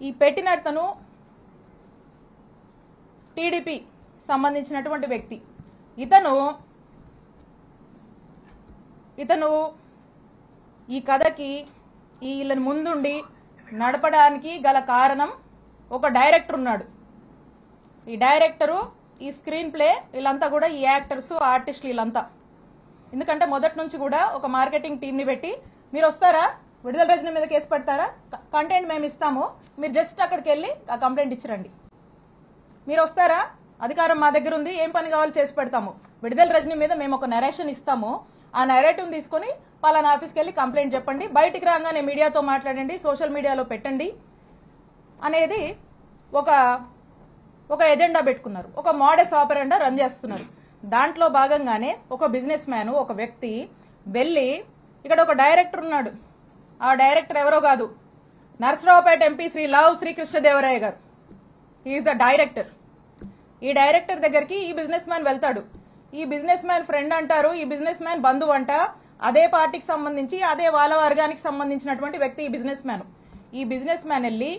ఈ పెట్టినతను టీడీపీ సంబంధించినటువంటి వ్యక్తి. ఇతను ఈ కథకి వీళ్ళని ముందుండి నడపడానికి గల కారణం ఒక డైరెక్టర్ ఉన్నాడు. ఈ డైరెక్టరు, ఈ స్క్రీన్ ప్లే, వీళ్ళంతా కూడా ఈ యాక్టర్స్, ఆర్టిస్టులు వీళ్ళంతా. ఎందుకంటే మొదటి నుంచి కూడా ఒక మార్కెటింగ్ టీంని పెట్టి, మీరు వస్తారా, విడుదల రజనీ మీద కేసు పెడతారా, కంటెంట్ మేము ఇస్తాము, మీరు జస్ట్ అక్కడికి వెళ్ళి ఆ కంప్లైంట్ ఇచ్చిరండి, మీరు వస్తారా, అధికారం మా దగ్గర ఉంది, ఏం పని కావాలో చేసి పెడతాము, విడుదల రజనీ మీద మేము ఒక నరేషన్ ఇస్తాము, ఆ నరేటివ్ తీసుకుని పలానా ఆఫీస్కి వెళ్ళి కంప్లైంట్ చెప్పండి, బయటికి రాగానే మీడియాతో మాట్లాడండి, సోషల్ మీడియాలో పెట్టండి అనేది ఒక ఎజెండా పెట్టుకున్నారు. ఒక మోడస్ ఆపరెండా రన్ చేస్తున్నారు. దాంట్లో భాగంగానే ఒక బిజినెస్ మ్యాన్, ఒక వ్యక్తి వెళ్ళి, ఇక్కడ ఒక డైరెక్టర్ ఉన్నాడు, ఆ డైరెక్టర్ ఎవరో కాదు, నర్సరావుపేట ఎంపీ శ్రీ లావు శ్రీకృష్ణదేవరాయ గారు. He is the director. ఈ డైరెక్టర్ దగ్గరికి ఈ బిజినెస్ మ్యాన్ వెళ్తాడు. ఈ బిజినెస్ మ్యాన్ ఫ్రెండ్ అంటారు, ఈ బిజినెస్ మ్యాన్ బంధువు అంట, అదే పార్టీకి సంబంధించి అదే వాళ్ళ వర్గానికి సంబంధించినటువంటి వ్యక్తి ఈ బిజినెస్ మ్యాన్. ఈ బిజినెస్ మ్యాన్ వెళ్ళి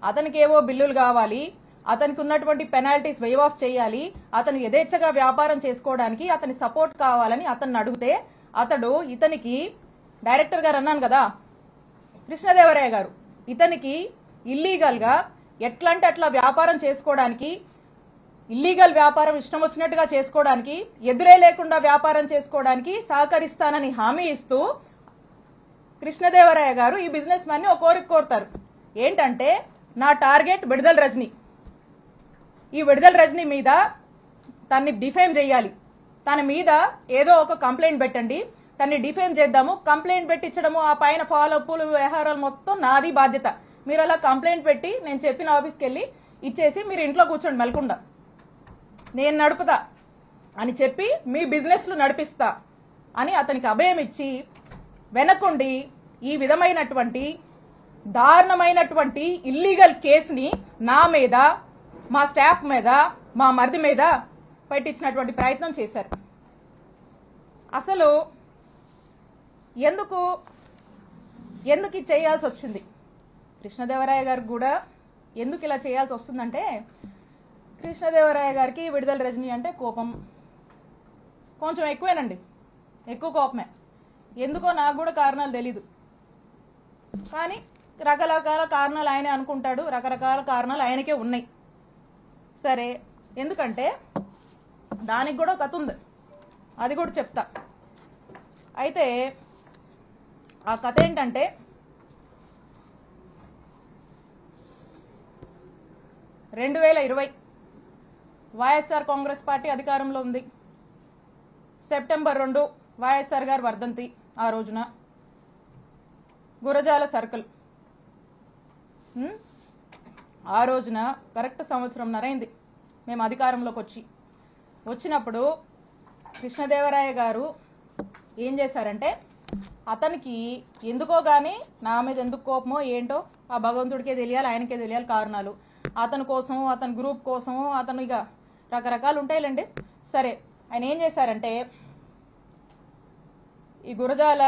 అతనికి ఏవో బిల్లులు కావాలి, అతనికి ఉన్నటువంటి పెనాల్టీస్ వేవ్ ఆఫ్ చేయాలి, అతను యథేచ్ఛగా వ్యాపారం చేసుకోవడానికి అతని సపోర్ట్ కావాలని అతన్ని అడిగితే, ఇతనికి డైరెక్టర్ గారు అన్నాను కదా కృష్ణదేవరాయ గారు, ఇతనికి ఇల్లీగల్ గా ఎట్లంటే అట్లా వ్యాపారం చేసుకోవడానికి, ఇల్లీగల్ వ్యాపారం ఇష్టం వచ్చినట్టుగా చేసుకోవడానికి, ఎదురే లేకుండా వ్యాపారం చేసుకోవడానికి సహకరిస్తానని హామీ ఇస్తూ కృష్ణదేవరాయ గారు ఈ బిజినెస్ మ్యాన్ ని ఒక కోరిక కోరుతారు. ఏంటంటే, నా టార్గెట్ విడుదల రజనీ, ఈ విడుదల రజనీ మీద తన్ని డిఫేమ్ చేయాలి, తన మీద ఏదో ఒక కంప్లైంట్ పెట్టండి, తన్ని డిఫేమ్ చేద్దాము, కంప్లైంట్ పెట్టించడము, ఆ పైన ఫాలో అప్లు వ్యవహారాలు మొత్తం నాది బాధ్యత, మీరు అలా కంప్లైంట్ పెట్టి నేను చెప్పిన ఆఫీస్కి వెళ్ళి ఇచ్చేసి మీరు ఇంట్లో కూర్చోండి మెలకుండా, నేను నడుపుతా అని చెప్పి మీ బిజినెస్లు నడిపిస్తా అని అతనికి అభయం ఇచ్చి వెనకుండి ఈ విధమైనటువంటి దారుణమైనటువంటి ఇల్లీగల్ కేసుని నా మీద, మా స్టాఫ్ మీద, మా మరిది మీద పెట్టించినటువంటి ప్రయత్నం చేశారు. అసలు ఎందుకు ఇది చేయాల్సి వచ్చింది, కృష్ణదేవరాయ గారికి కూడా ఎందుకు ఇలా చేయాల్సి వస్తుందంటే, కృష్ణదేవరాయ గారికి విడుదల రజనీ అంటే కోపం కొంచెం ఎక్కువేనండి, ఎక్కువ కోపమే. ఎందుకో నాకు కూడా కారణాలు తెలీదు, కానీ రకరకాల కారణాలు ఆయనే అనుకుంటాడు, రకరకాల కారణాలు ఆయనకే ఉన్నాయి. సరే, ఎందుకంటే దానికి కూడా కథ ఉంది, అది కూడా చెప్తా. అయితే ఆ కథ ఏంటంటే, వైఎస్ఆర్ కాంగ్రెస్ పార్టీ అధికారంలో ఉంది. సెప్టెంబర్ 2 వైఎస్ఆర్ గారు వర్ధంతి. ఆ రోజున గురజాల సర్కిల్, ఆ రోజున కరెక్ట్ సంవత్సరంన్నర అయింది మేము అధికారంలోకి వచ్చినప్పుడు కృష్ణదేవరాయ గారు ఏం చేశారంటే, అతనికి ఎందుకో గాని నా మీద ఎందుకు కోపమో ఏంటో ఆ భగవంతుడికే తెలియాలి, ఆయనకే తెలియాలి కారణాలు. అతని కోసం, అతని గ్రూప్ కోసం, అతను ఇక రకరకాలు ఉంటాయిలేండి. సరే, ఆయన ఏం చేశారంటే, ఈ గురజాల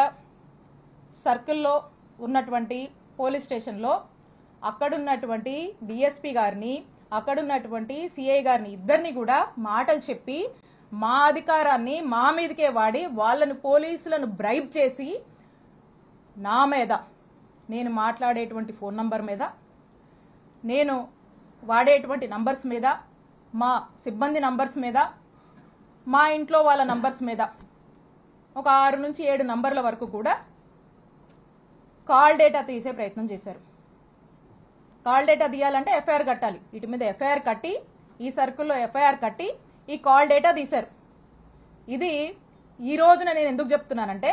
సర్కిల్లో ఉన్నటువంటి పోలీస్ స్టేషన్లో అక్కడున్నటువంటి డిఎస్పీ గారిని, అక్కడున్నటువంటి సిఐ గారిని, ఇద్దరిని కూడా మాటలు చెప్పి మా అధికారాన్ని మా మీదకే వాడి వాళ్ళని, పోలీసులను బ్రైబ్ చేసి నా మీద, నేను మాట్లాడేటువంటి ఫోన్ నంబర్ మీద, నేను వాడేటువంటి నంబర్స్ మీద, మా సిబ్బంది నంబర్స్ మీద, మా ఇంట్లో వాళ్ళ నంబర్స్ మీద ఒక 6 నుంచి 7 నంబర్ల వరకు కూడా కాల్ డేటా తీసే ప్రయత్నం చేశారు. కాల్ డేటా తీయాలంటే ఎఫ్ఐఆర్ కట్టాలి, వీటి మీద ఎఫ్ఐఆర్ కట్టి, ఈ సర్కిల్లో ఎఫ్ఐఆర్ కట్టి ఈ కాల్ డేటా తీశారు. ఇది ఈ రోజున నేను ఎందుకు చెప్తున్నానంటే,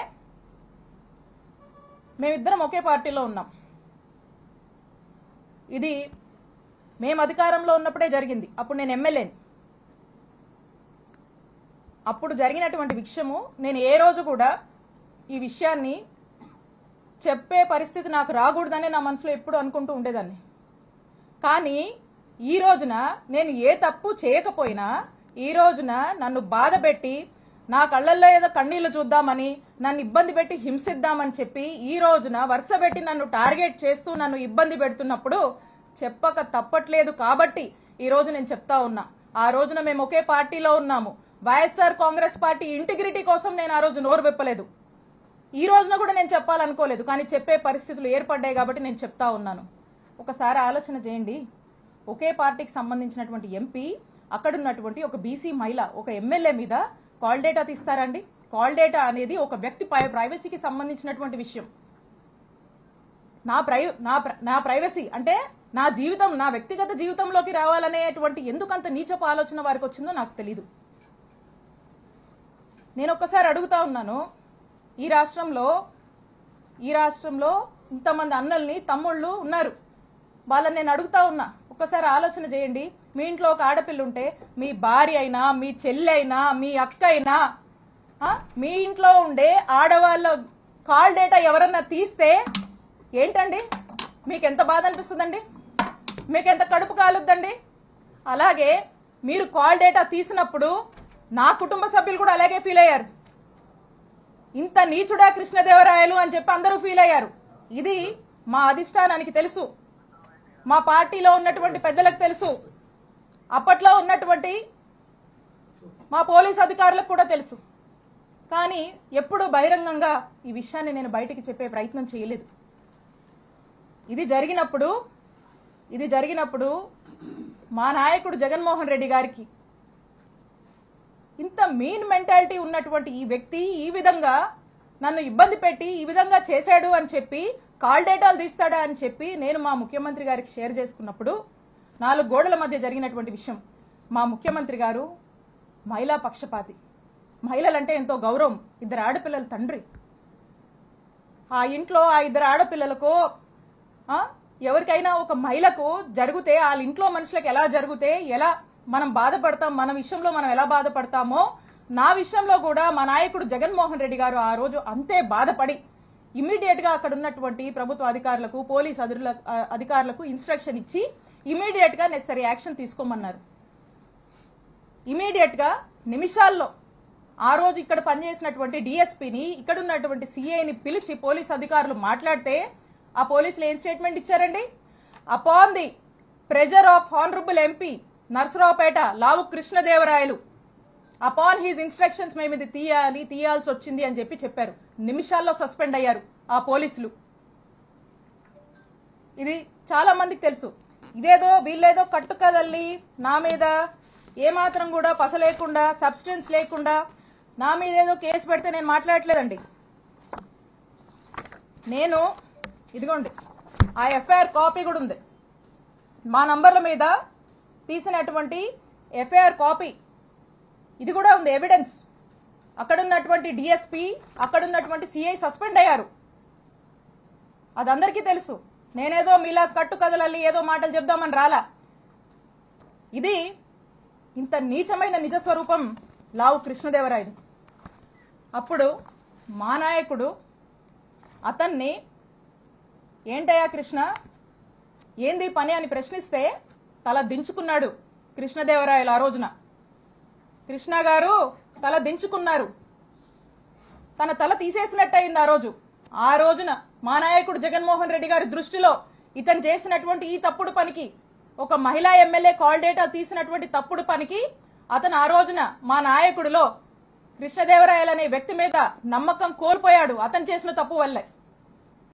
మేమిద్దరం ఒకే పార్టీలో ఉన్నాం. ఇది మేము అధికారంలో ఉన్నప్పుడే జరిగింది, అప్పుడు నేను ఎమ్మెల్యేని. అప్పుడు జరిగినటువంటి విషయము నేను ఏ రోజు కూడా ఈ విషయాన్ని చెప్పే పరిస్థితి నాకు రాకూడదని నా మనసులో ఎప్పుడు అనుకుంటూ ఉండేదాన్ని. కానీ ఈ రోజున నేను ఏ తప్పు చేయకపోయినా, ఈ రోజున నన్ను బాధ పెట్టి, నా కళ్ళల్లో ఏదో కన్నీళ్లు చూద్దామని, నన్ను ఇబ్బంది పెట్టి హింసిద్దామని చెప్పి ఈ రోజున వరుస పెట్టి నన్ను టార్గెట్ చేస్తూ నన్ను ఇబ్బంది పెడుతున్నప్పుడు చెప్పక తప్పట్లేదు కాబట్టి ఈ రోజు నేను చెప్తా ఉన్నా. ఆ రోజున మేము ఒకే పార్టీలో ఉన్నాము. వైఎస్ఆర్ కాంగ్రెస్ పార్టీ ఇంటిగ్రిటీ కోసం నేను ఆ రోజు నోరు విప్పలేదు. ఈ రోజున కూడా నేను చెప్పాలనుకోలేదు, కానీ చెప్పే పరిస్థితులు ఏర్పడ్డాయి కాబట్టి నేను చెప్తా ఉన్నాను. ఒకసారి ఆలోచన చేయండి. ఒకే పార్టీకి సంబంధించినటువంటి ఎంపీ, అక్కడున్నటువంటి ఒక బీసీ మహిళ, ఒక ఎమ్మెల్యే మీద కాల్ డేటా తీస్తారండి? కాల్ డేటా అనేది ఒక వ్యక్తి ప్రైవసీకి సంబంధించినటువంటి విషయం. నా ప్రైవసీ అంటే నా జీవితం, నా వ్యక్తిగత జీవితంలోకి రావాలనేటువంటి ఎందుకంత నీచపు ఆలోచన వారికి వచ్చిందో నాకు తెలీదు. నేను ఒక్కసారి అడుగుతా ఉన్నాను, ఈ రాష్ట్రంలో ఇంతమంది అన్నల్ని, తమ్ముళ్ళు ఉన్నారు. వాళ్ళని నేను అడుగుతా ఉన్నా, ఒక్కసారి ఆలోచన చేయండి. మీ ఇంట్లో ఒక ఆడపిల్ల ఉంటే, మీ భార్య అయినా, మీ చెల్లి అయినా, మీ అక్క అయినా, మీ ఇంట్లో ఉండే ఆడవాళ్ళ కాల్ డేటా ఎవరన్నా తీస్తే ఏంటండి? మీకెంత బాధ అనిపిస్తుందండి? మీకెంత కడుపు కాలుద్దండి? అలాగే మీరు కాల్ డేటా తీసినప్పుడు నా కుటుంబ సభ్యులు కూడా అలాగే ఫీల్ అయ్యారు. ఇంత నీచుడా కృష్ణదేవరాయలు అని చెప్పి అందరూ ఫీల్ అయ్యారు. ఇది మా అధిష్టానానికి తెలుసు, మా పార్టీలో ఉన్నటువంటి పెద్దలకు తెలుసు, అప్పట్లో ఉన్నటువంటి మా పోలీస్ అధికారులకు కూడా తెలుసు. కానీ ఎప్పుడు బహిరంగంగా ఈ విషయాన్ని నేను బయటికి చెప్పే ప్రయత్నం చేయలేదు. ఇది జరిగినప్పుడు మా నాయకుడు జగన్మోహన్ రెడ్డి గారికి ఇంత మీన్ మెంటాలిటీ ఉన్నటువంటి ఈ వ్యక్తి ఈ విధంగా నన్ను ఇబ్బంది పెట్టి ఈ విధంగా చేశాడు అని చెప్పి, కాల్ డేటాలు తీస్తాడా అని చెప్పి నేను మా ముఖ్యమంత్రి గారికి షేర్ చేసుకున్నప్పుడు, 4 గోడల మధ్య జరిగినటువంటి విషయం. మా ముఖ్యమంత్రి గారు మహిళా పక్షపాతి, మహిళలంటే ఎంతో గౌరవం, 2 ఆడపిల్లల తండ్రి. ఆ ఇంట్లో ఆ 2 ఆడపిల్లలకు ఎవరికైనా ఒక మహిళకు జరిగితే, వాళ్ళ ఇంట్లో మనుషులకు ఎలా జరిగితే ఎలా మనం బాధపడతాం, మన విషయంలో మనం ఎలా బాధపడతామో, నా విషయంలో కూడా మా నాయకుడు జగన్మోహన్ రెడ్డి గారు ఆ రోజు అంతే బాధపడి ఇమీడియట్ గా అక్కడ ఉన్నటువంటి ప్రభుత్వ అధికారులకు, పోలీస్ అధికారులకు ఇన్స్ట్రక్షన్ ఇచ్చి ఇమీడియట్ గా నెసరీ యాక్షన్ తీసుకోమన్నారు. ఇమీడియట్ గా నిమిషాల్లో ఆ రోజు ఇక్కడ పనిచేసినటువంటి డిఎస్పీని, ఇక్కడ ఉన్నటువంటి సిఐని పిలిచి పోలీస్ అధికారులు మాట్లాడితే ఆ పోలీసులు ఏం స్టేట్మెంట్ ఇచ్చారండి? Upon the pressure of honourable MP Narasaraopet Lavu Krishnadevarayalu, upon his instructions మేము ఇది తీయాల్సి వచ్చింది అని చెప్పారు. నిమిషాల్లో సస్పెండ్ అయ్యారు ఆ పోలీసులు. ఇది చాలా మందికి తెలుసు. ఇదేదో వీళ్ళేదో కట్టుకదల్లి నా మీద ఏమాత్రం కూడా పస లేకుండా, సబ్స్టెన్స్ లేకుండా నా మీద ఏదో కేసు పెడితే నేను మాట్లాడట్లేదండి. నేను ఇదిగోండి ఆ ఎఫ్ఐఆర్ కాపీ కూడా ఉంది. మా నంబర్ల మీద తీసినటువంటి ఎఫ్ఐఆర్ కాపీ ఇది కూడా ఉంది, ఎవిడెన్స్. అక్కడున్నటువంటి డిఎస్పీ, అక్కడున్నటువంటి సిఐ సస్పెండ్ అయ్యారు. అది అందరికీ తెలుసు. నేనేదో మీలా కట్టు కదలల్లి ఏదో మాటలు చెప్దామని రాలా. ఇది ఇంత నీచమైన నిజ స్వరూపం లావు కృష్ణదేవరాయలు. అప్పుడు మా నాయకుడు అతన్ని ఏంటయ్యా కృష్ణ, ఏంది పని అని ప్రశ్నిస్తే తల దించుకున్నాడు కృష్ణదేవరాయలు. ఆ రోజున కృష్ణ గారు తల దించుకున్నారు, తన తల తీసేసినట్టయింది. ఆ రోజున మా నాయకుడు జగన్మోహన్ రెడ్డి గారి దృష్టిలో ఇతను చేసినటువంటి ఈ తప్పుడు పనికి, ఒక మహిళా ఎమ్మెల్యే కాల్ డేటా తీసినటువంటి తప్పుడు పనికి అతను ఆ రోజున మా నాయకుడిలో కృష్ణదేవరాయలు అనే వ్యక్తి మీద నమ్మకం కోల్పోయాడు, అతను చేసిన తప్పు వల్లే.